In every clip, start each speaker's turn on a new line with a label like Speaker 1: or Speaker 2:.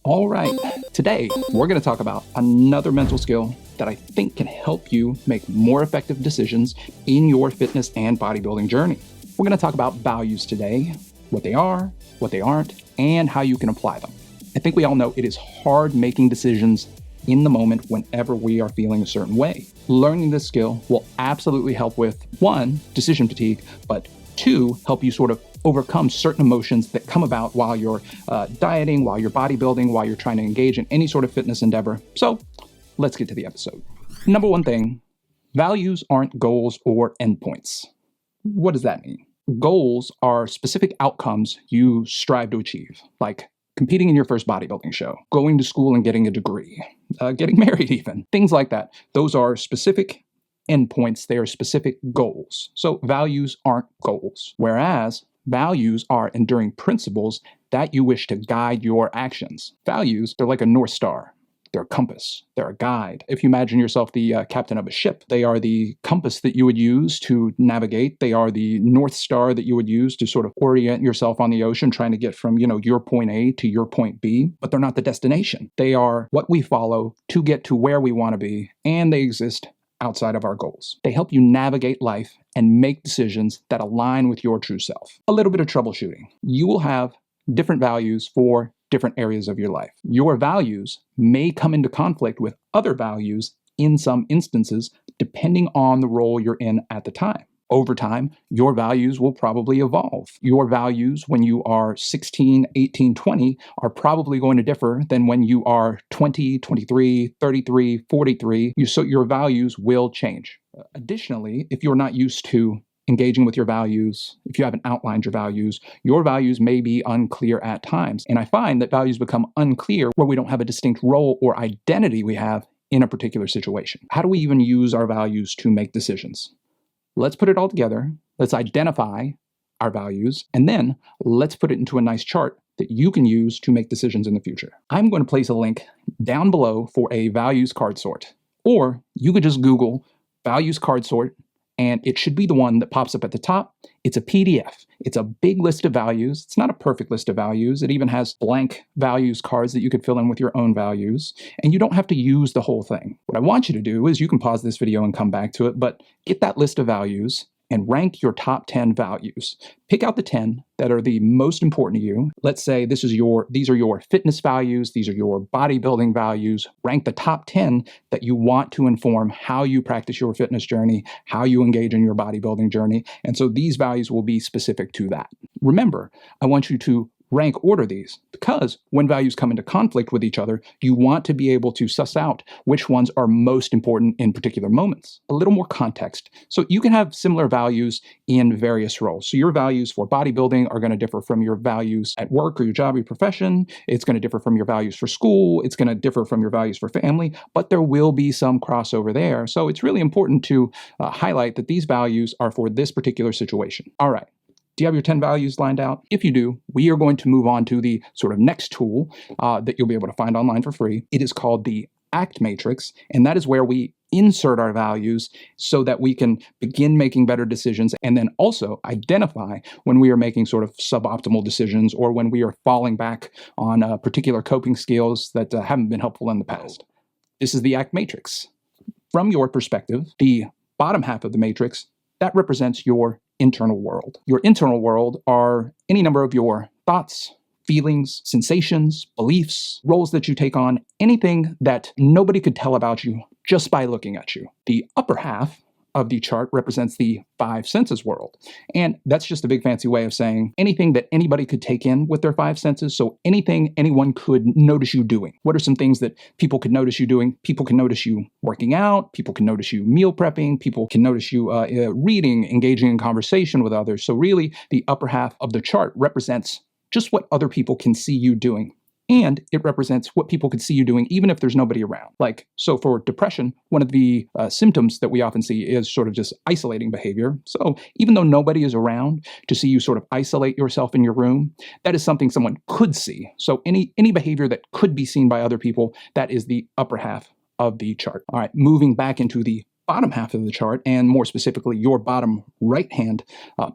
Speaker 1: All right, today we're going to talk about another mental skill that I think can help you make more effective decisions in your fitness and bodybuilding journey. We're going to talk about values today, what they are, what they aren't, and how you can apply them. I think we all know it is hard making decisions in the moment whenever we are feeling a certain way. Learning this skill will absolutely help with, one, decision fatigue, but two, help you sort of overcome certain emotions that come about while you're dieting, while you're bodybuilding, while you're trying to engage in any sort of fitness endeavor. So let's get to the episode. Number one thing, values aren't goals or endpoints. What does that mean? Goals are specific outcomes you strive to achieve, like competing in your first bodybuilding show, going to school and getting a degree, getting married even, things like that. Those are specific endpoints. They are specific goals. So values aren't goals, whereas values are enduring principles that you wish to guide your actions. Values, they're like a North Star. They're a compass. They're a guide. If you imagine yourself the captain of a ship, they are the compass that you would use to navigate. They are the North Star that you would use to sort of orient yourself on the ocean, trying to get from, your point A to your point B. But they're not the destination. They are what we follow to get to where we want to be, and they exist outside of our goals. They help you navigate life and make decisions that align with your true self. A little bit of troubleshooting. You will have different values for different areas of your life. Your values may come into conflict with other values in some instances, depending on the role you're in at the time. Over time, your values will probably evolve. Your values when you are 16, 18, 20 are probably going to differ than when you are 20, 23, 33, 43. So your values will change. Additionally, if you're not used to engaging with your values, if you haven't outlined your values may be unclear at times. And I find that values become unclear where we don't have a distinct role or identity we have in a particular situation. How do we even use our values to make decisions? Let's put it all together. Let's identify our values, and then let's put it into a nice chart that you can use to make decisions in the future. I'm going to place a link down below for a values card sort, or you could just Google values card sort, and it should be the one that pops up at the top. It's a PDF. It's a big list of values. It's not a perfect list of values. It even has blank values cards that you could fill in with your own values, and you don't have to use the whole thing. What I want you to do is you can pause this video and come back to it, but get that list of values and rank your top 10 values. Pick out the 10 that are the most important to you. Let's say these are your fitness values, these are your bodybuilding values. Rank the top 10 that you want to inform how you practice your fitness journey, how you engage in your bodybuilding journey. And so these values will be specific to that. Remember, I want you to rank order these, because when values come into conflict with each other, you want to be able to suss out which ones are most important in particular moments. A little more context. So you can have similar values in various roles. So your values for bodybuilding are going to differ from your values at work or your job or your profession. It's going to differ from your values for school. It's going to differ from your values for family, but there will be some crossover there. So it's really important to highlight that these values are for this particular situation. All right. Do you have your 10 values lined out? If you do, we are going to move on to the sort of next tool that you'll be able to find online for free. It is called the ACT Matrix, and that is where we insert our values so that we can begin making better decisions, and then also identify when we are making sort of suboptimal decisions or when we are falling back on particular coping skills that haven't been helpful in the past. This is the ACT Matrix. From your perspective, the bottom half of the matrix, that represents your internal world. Your internal world are any number of your thoughts, feelings, sensations, beliefs, roles that you take on, anything that nobody could tell about you just by looking at you. The upper half of the chart represents the five senses world. And that's just a big fancy way of saying anything that anybody could take in with their five senses. So anything anyone could notice you doing. What are some things that people could notice you doing? People can notice you working out. People can notice you meal prepping. People can notice you reading, engaging in conversation with others. So really, the upper half of the chart represents just what other people can see you doing. And it represents what people could see you doing even if there's nobody around. So for depression, one of the symptoms that we often see is sort of just isolating behavior. So even though nobody is around to see you sort of isolate yourself in your room, that is something someone could see. So any behavior that could be seen by other people, that is the upper half of the chart. All right, moving back into the bottom half of the chart, and more specifically your bottom right-hand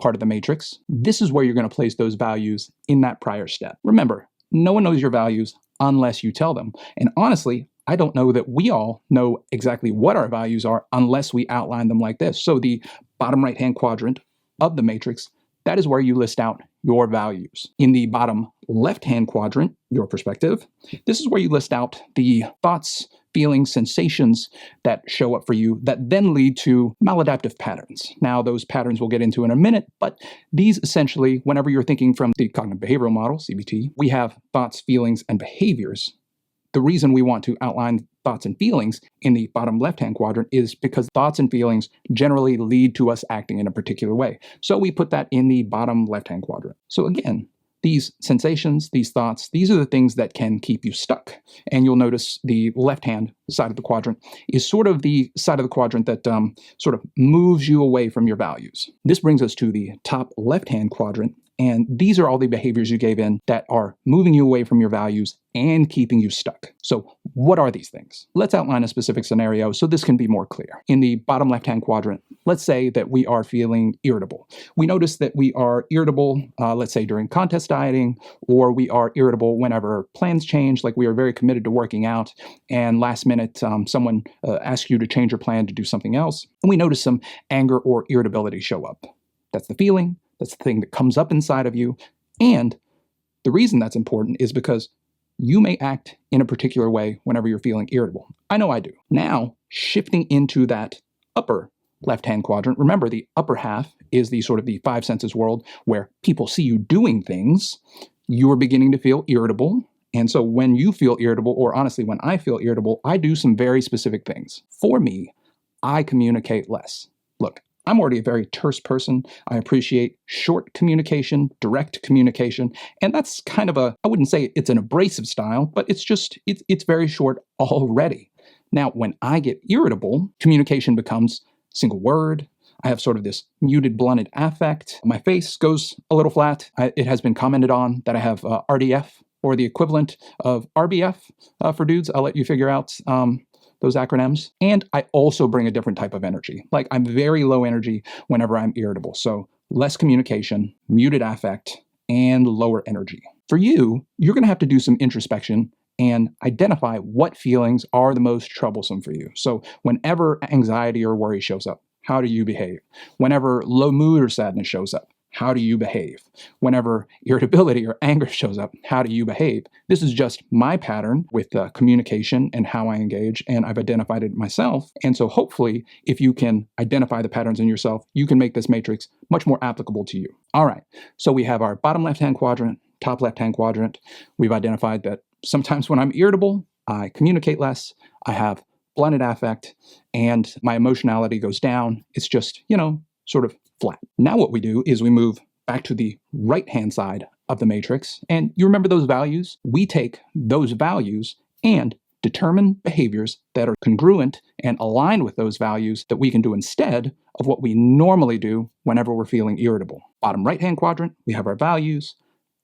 Speaker 1: part of the matrix, this is where you're going to place those values in that prior step. Remember, no one knows your values. unless you tell them. And honestly, I don't know that we all know exactly what our values are unless we outline them like this. So the bottom right-hand quadrant of the matrix, that is where you list out your values. In the bottom left-hand quadrant, your perspective, this is where you list out the thoughts, feelings, sensations that show up for you that then lead to maladaptive patterns. Now, those patterns we'll get into in a minute, but these essentially, whenever you're thinking from the cognitive behavioral model, CBT, we have thoughts, feelings, and behaviors. The reason we want to outline thoughts and feelings in the bottom left-hand quadrant is because thoughts and feelings generally lead to us acting in a particular way. So we put that in the bottom left-hand quadrant. So again, these sensations, these thoughts, these are the things that can keep you stuck. And you'll notice the left-hand side of the quadrant is sort of the side of the quadrant that sort of moves you away from your values. This brings us to the top left-hand quadrant. And these are all the behaviors you gave in that are moving you away from your values and keeping you stuck. So what are these things? Let's outline a specific scenario so this can be more clear. In the bottom left-hand quadrant, let's say that we are feeling irritable. We notice that we are irritable, let's say during contest dieting, or we are irritable whenever plans change, like we are very committed to working out, and last minute someone asks you to change your plan to do something else, and we notice some anger or irritability show up. That's the feeling. That's the thing that comes up inside of you. And the reason that's important is because you may act in a particular way whenever you're feeling irritable. I know I do. Now, shifting into that upper left-hand quadrant, remember the upper half is the sort of the five senses world where people see you doing things. You are beginning to feel irritable. And so when you feel irritable, or honestly, when I feel irritable, I do some very specific things. For me, I communicate less. Look, I'm already a very terse person. I appreciate short communication, direct communication, and that's kind of I wouldn't say it's an abrasive style, but it's very short already. Now, when I get irritable, communication becomes single word. I have sort of this muted, blunted affect. My face goes a little flat. It has been commented on that I have RDF, or the equivalent of RBF for dudes. I'll let you figure out those acronyms. And I also bring a different type of energy. Like I'm very low energy whenever I'm irritable. So less communication, muted affect, and lower energy. For you, you're going to have to do some introspection and identify what feelings are the most troublesome for you. So whenever anxiety or worry shows up, how do you behave? Whenever low mood or sadness shows up, how do you behave? Whenever irritability or anger shows up, how do you behave? This is just my pattern with communication and how I engage, and I've identified it myself. And so hopefully, if you can identify the patterns in yourself, you can make this matrix much more applicable to you. All right, so we have our bottom left-hand quadrant, top left-hand quadrant. We've identified that sometimes when I'm irritable, I communicate less, I have blunted affect, and my emotionality goes down. It's just, sort of flat. Now what we do is we move back to the right-hand side of the matrix, and you remember those values? We take those values and determine behaviors that are congruent and aligned with those values that we can do instead of what we normally do whenever we're feeling irritable. Bottom right-hand quadrant, we have our values.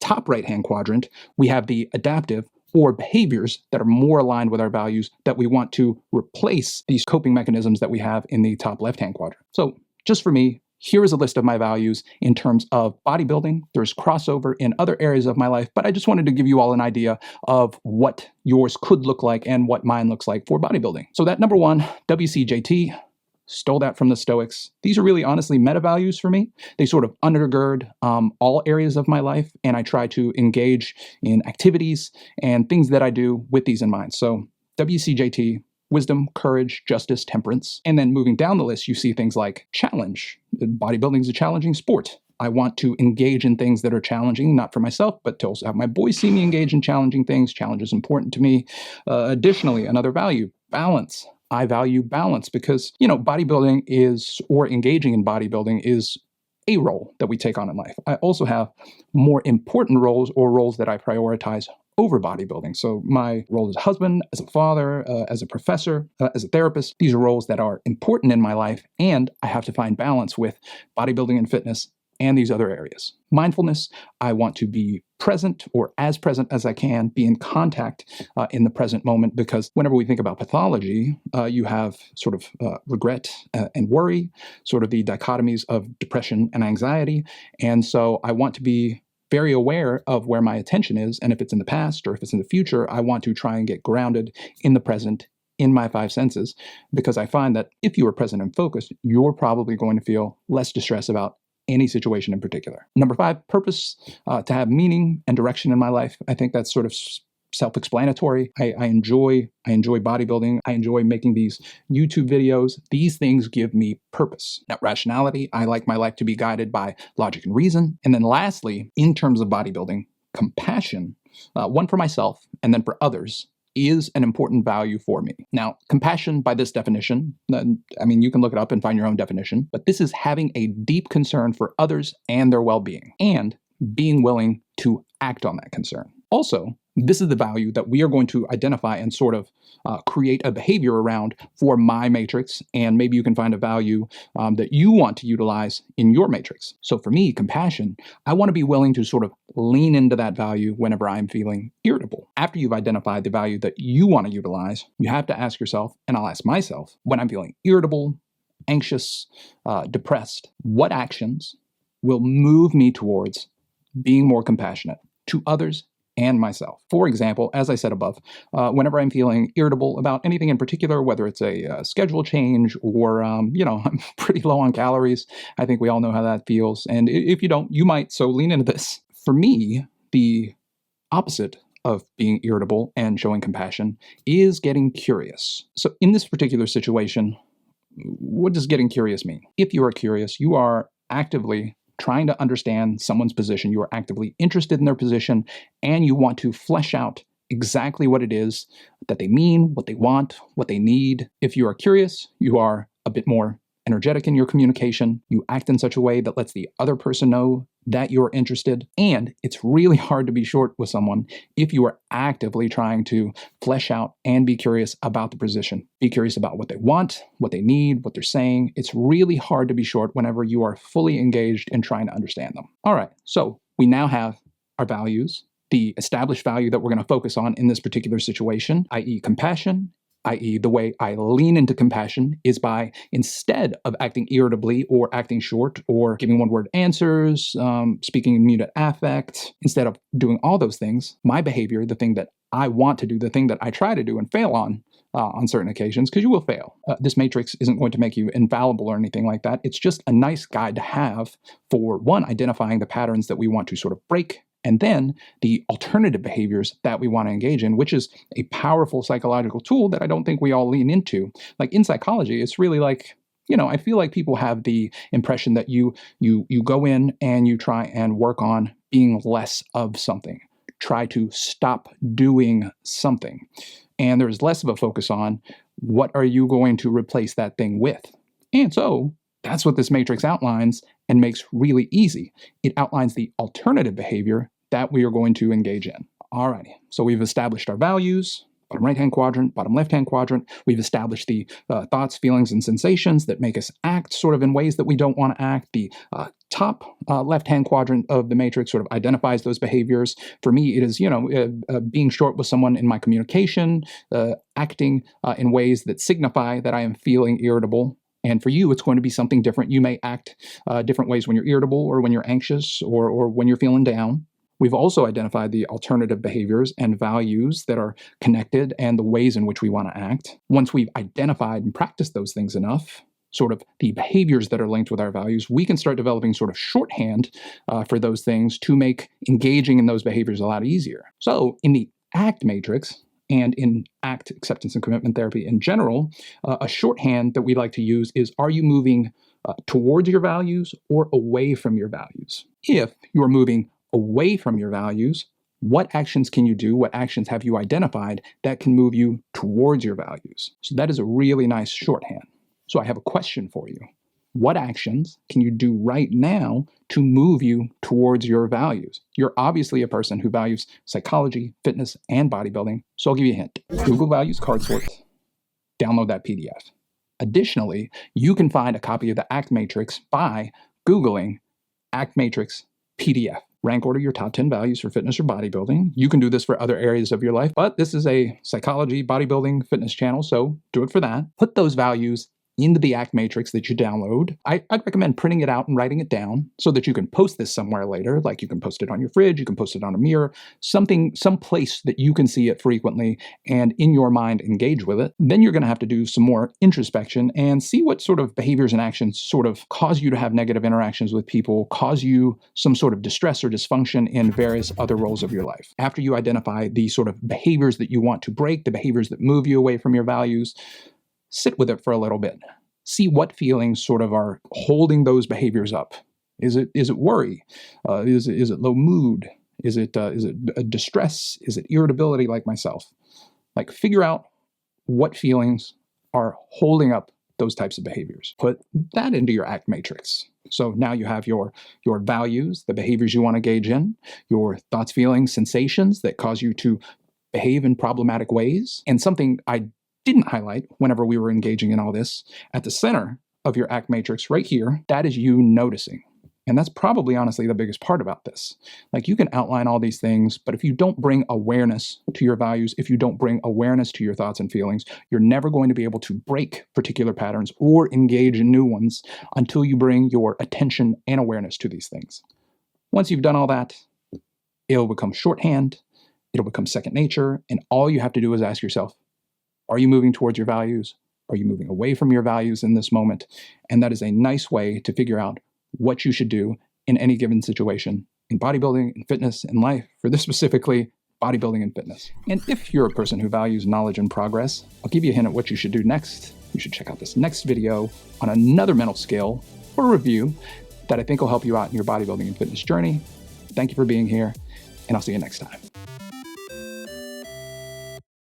Speaker 1: Top right-hand quadrant, we have the adaptive or behaviors that are more aligned with our values that we want to replace these coping mechanisms that we have in the top left-hand quadrant. So just for me, here is a list of my values in terms of bodybuilding. There's crossover in other areas of my life, but I just wanted to give you all an idea of what yours could look like and what mine looks like for bodybuilding. So that number one, WCJT, stole that from the Stoics. These are really honestly meta values for me. They sort of undergird all areas of my life, and I try to engage in activities and things that I do with these in mind. So WCJT, wisdom, courage, justice, temperance. And then moving down the list, you see things like challenge. Bodybuilding is a challenging sport. I want to engage in things that are challenging, not for myself, but to also have my boys see me engage in challenging things. Challenge is important to me. Additionally, another value, balance. I value balance because, bodybuilding or engaging in bodybuilding is a role that we take on in life. I also have more important roles or roles that I prioritize over bodybuilding. So my role as a husband, as a father, as a professor, as a therapist, these are roles that are important in my life, and I have to find balance with bodybuilding and fitness and these other areas. Mindfulness, I want to be present or as present as I can, be in contact in the present moment, because whenever we think about pathology, you have sort of regret and worry, sort of the dichotomies of depression and anxiety. And so I want to be very aware of where my attention is. And if it's in the past or if it's in the future, I want to try and get grounded in the present, in my five senses, because I find that if you are present and focused, you're probably going to feel less distress about any situation in particular. Number 5, purpose, to have meaning and direction in my life. I think that's sort of self-explanatory. I enjoy bodybuilding. I enjoy making these YouTube videos. These things give me purpose. Now, rationality, I like my life to be guided by logic and reason. And then lastly, in terms of bodybuilding, compassion, one for myself and then for others, is an important value for me. Now, compassion by this definition, I mean, you can look it up and find your own definition, but this is having a deep concern for others and their well-being and being willing to act on that concern. Also, this is the value that we are going to identify and sort of create a behavior around for my matrix, and maybe you can find a value that you want to utilize in your matrix. So for me, compassion, I want to be willing to sort of lean into that value whenever I'm feeling irritable. After you've identified the value that you want to utilize, you have to ask yourself, and I'll ask myself, when I'm feeling irritable, anxious, depressed, what actions will move me towards being more compassionate to others and myself? For example, as I said above, whenever I'm feeling irritable about anything in particular, whether it's a schedule change or, I'm pretty low on calories. I think we all know how that feels. And if you don't, you might. So lean into this. For me, the opposite of being irritable and showing compassion is getting curious. So in this particular situation, what does getting curious mean? If you are curious, you are actively trying to understand someone's position. You are actively interested in their position, and you want to flesh out exactly what it is that they mean, what they want, what they need. If you are curious, you are a bit more energetic in your communication. You act in such a way that lets the other person know that you're interested. And it's really hard to be short with someone if you are actively trying to flesh out and be curious about the position. Be curious about what they want, what they need, what they're saying. It's really hard to be short whenever you are fully engaged in trying to understand them. All right, so we now have our values, the established value that we're going to focus on in this particular situation, i.e. compassion, i.e. the way I lean into compassion is by, instead of acting irritably or acting short or giving one-word answers, speaking in muted affect, instead of doing all those things, my behavior, the thing that I want to do, the thing that I try to do and fail on certain occasions, because you will fail. This matrix isn't going to make you infallible or anything like that. It's just a nice guide to have for, one, identifying the patterns that we want to sort of break, and then the alternative behaviors that we want to engage in, which is a powerful psychological tool that I don't think we all lean into. Like in psychology, it's really like, I feel like people have the impression that you go in and you try and work on being less of something. Try to stop doing something. And there's less of a focus on what are you going to replace that thing with. And so that's what this matrix outlines and makes really easy. It outlines the alternative behavior that we are going to engage in. Alrighty, so we've established our values, bottom right-hand quadrant, bottom left-hand quadrant. We've established the thoughts, feelings, and sensations that make us act sort of in ways that we don't want to act. The top left-hand quadrant of the matrix sort of identifies those behaviors. For me, it is, being short with someone in my communication, acting in ways that signify that I am feeling irritable. And for you, it's going to be something different. You may act different ways when you're irritable or when you're anxious or when you're feeling down. We've also identified the alternative behaviors and values that are connected and the ways in which we want to act. Once we've identified and practiced those things enough, sort of the behaviors that are linked with our values, we can start developing sort of shorthand for those things to make engaging in those behaviors a lot easier. So in the ACT matrix, and in ACT, acceptance and commitment therapy in general, a shorthand that we like to use is, are you moving towards your values or away from your values? If you're moving away from your values, what actions can you do? What actions have you identified that can move you towards your values? So that is a really nice shorthand. So I have a question for you. What actions can you do right now to move you towards your values? You're obviously a person who values psychology, fitness, and bodybuilding. So I'll give you a hint. Google Values Card Sort. Download that PDF. Additionally, you can find a copy of the ACT Matrix by Googling ACT Matrix PDF. Rank order your top 10 values for fitness or bodybuilding. You can do this for other areas of your life, but this is a psychology, bodybuilding, fitness channel, so do it for that. Put those values into the ACT matrix that you download. I'd recommend printing it out and writing it down so that you can post this somewhere later. Like you can post it on your fridge, you can post it on a mirror, some place that you can see it frequently and in your mind engage with it. Then you're going to have to do some more introspection and see what sort of behaviors and actions sort of cause you to have negative interactions with people, cause you some sort of distress or dysfunction in various other roles of your life. After you identify the sort of behaviors that you want to break, the behaviors that move you away from your values, sit with it for a little bit. See what feelings sort of are holding those behaviors up. Is it worry? Is it low mood? Is it distress? Is it irritability like myself? Like figure out what feelings are holding up those types of behaviors. Put that into your ACT matrix. So now you have your values, the behaviors you want to engage in, your thoughts, feelings, sensations that cause you to behave in problematic ways, and something I didn't highlight whenever we were engaging in all this, at the center of your ACT matrix right here, that is you noticing. And that's probably honestly the biggest part about this. Like you can outline all these things, but if you don't bring awareness to your values, if you don't bring awareness to your thoughts and feelings, you're never going to be able to break particular patterns or engage in new ones until you bring your attention and awareness to these things. Once you've done all that, it'll become shorthand, it'll become second nature, and all you have to do is ask yourself, are you moving towards your values? Are you moving away from your values in this moment? And that is a nice way to figure out what you should do in any given situation in bodybuilding, in fitness, in life, for this specifically, bodybuilding and fitness. And if you're a person who values knowledge and progress, I'll give you a hint at what you should do next. You should check out this next video on another mental skill or review that I think will help you out in your bodybuilding and fitness journey. Thank you for being here, and I'll see you next time.